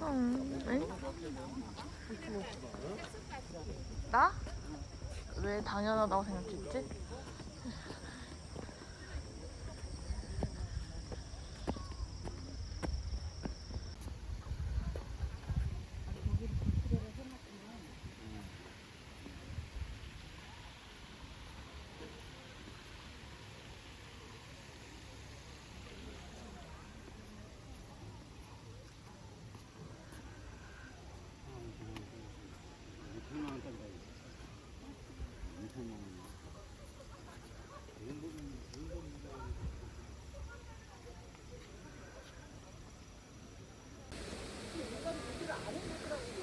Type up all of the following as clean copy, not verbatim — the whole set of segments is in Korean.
엥? 나? 왜 당연하다고 생각했지?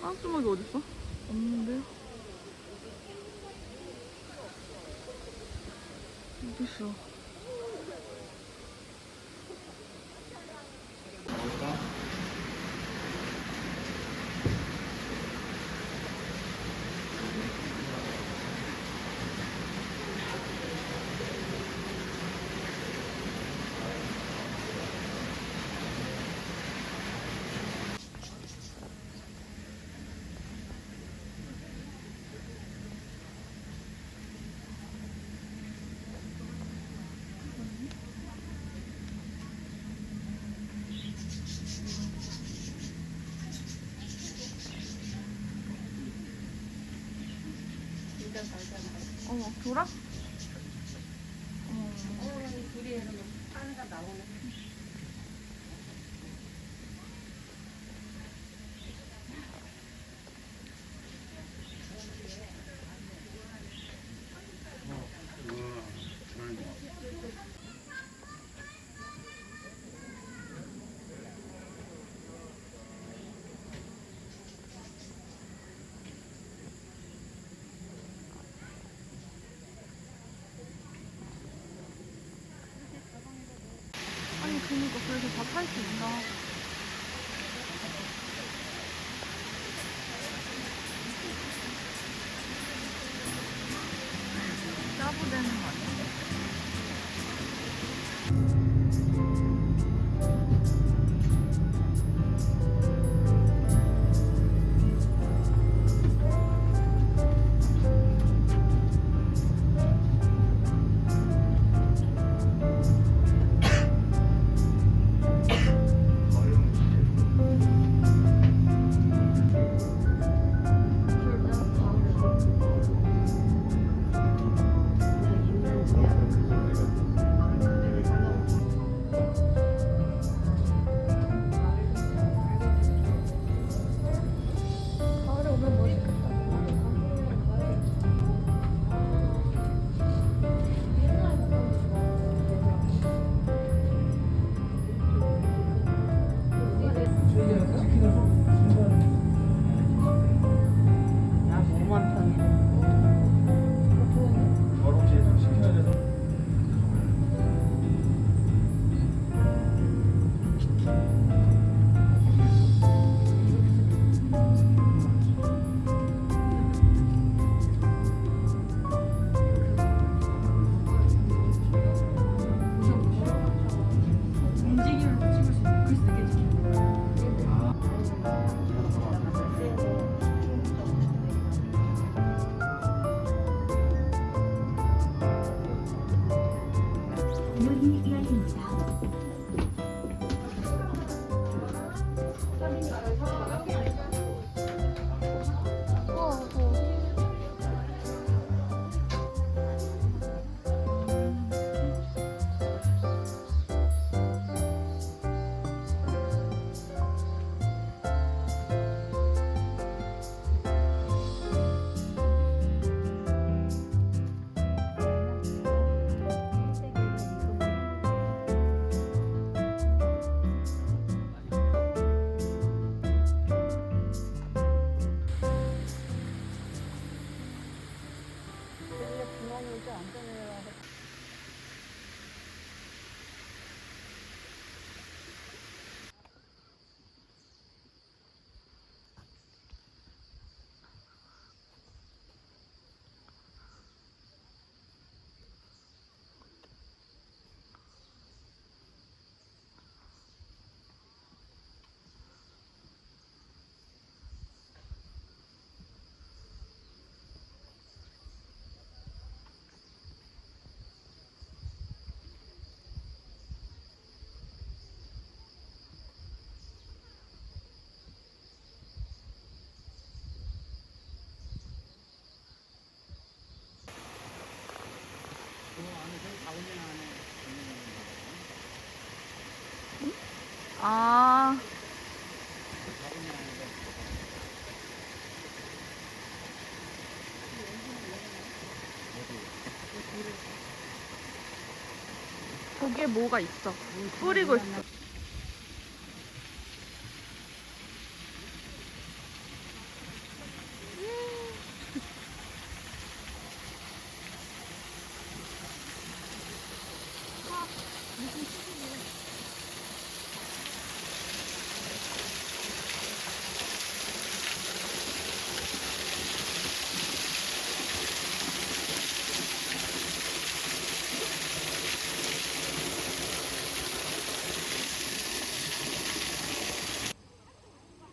한수막이 어딨어? 없는데? 어딨어? 어머, 돌아? 둘이 하나가 나오네. 아니, 그니까 그래서 다 탈 수 있나? 짜부되는 거 아니야? 아. 거기에 뭐가 있어. 뿌리고 있어.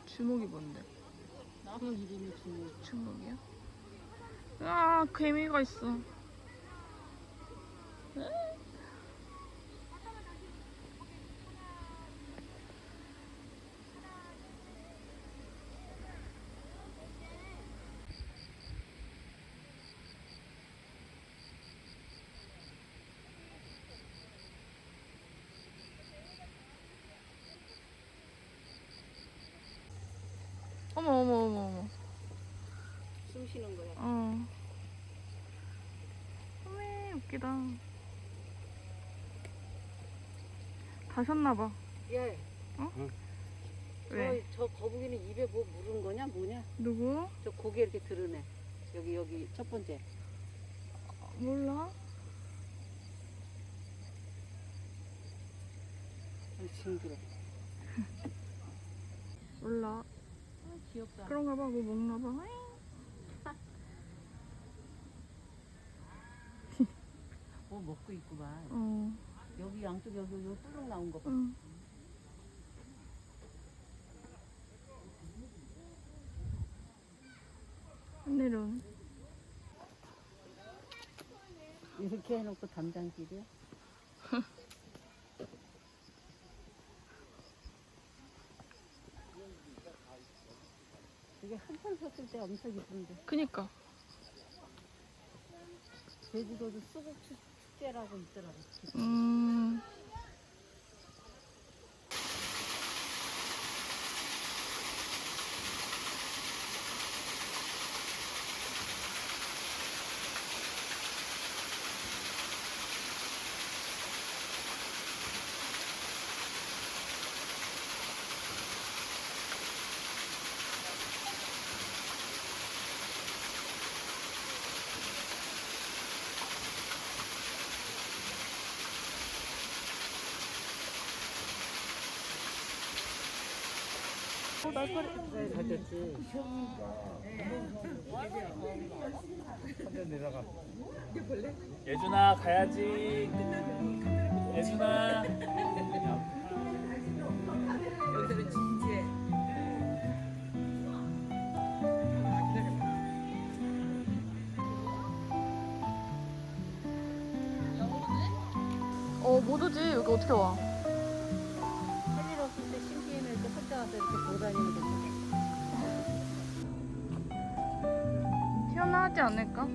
주먹이 뭔데? 나무 이름이 주먹. 주먹이야? 아, 개미가 있어. 어머, 어머, 어머, 어머. 숨 쉬는 거야. 어. 어메, 웃기다. 다셨나봐. 얘. 어? 응. 왜? 저 거북이는 입에 뭐 물은 거냐 뭐냐? 누구? 저 고개 이렇게 드러내. 여기 첫 번째. 몰라? 좀 징그러. 몰라. 귀엽다. 그런가 봐. 뭐 먹나 봐. 뭐 먹고 있구만. 어. 여기 양쪽 여기 뚫룩 나온 거 봐. 응. 하늘은 이렇게 해놓고 담장길이야? 이게 한참 섰을 때 엄청 이쁜데. 그니까. 제주도도 수국 축제라고 있더라고. 음. 네, 잘 됐지. 예준아 가야지. 예준아. 여기서는 진지해. 못 오지. 여기 어떻게 와? 할 일 없을 때 신기해는 이렇게 혼자 와서 이렇게 돌아다니는 거. 튀어나오지 않을까?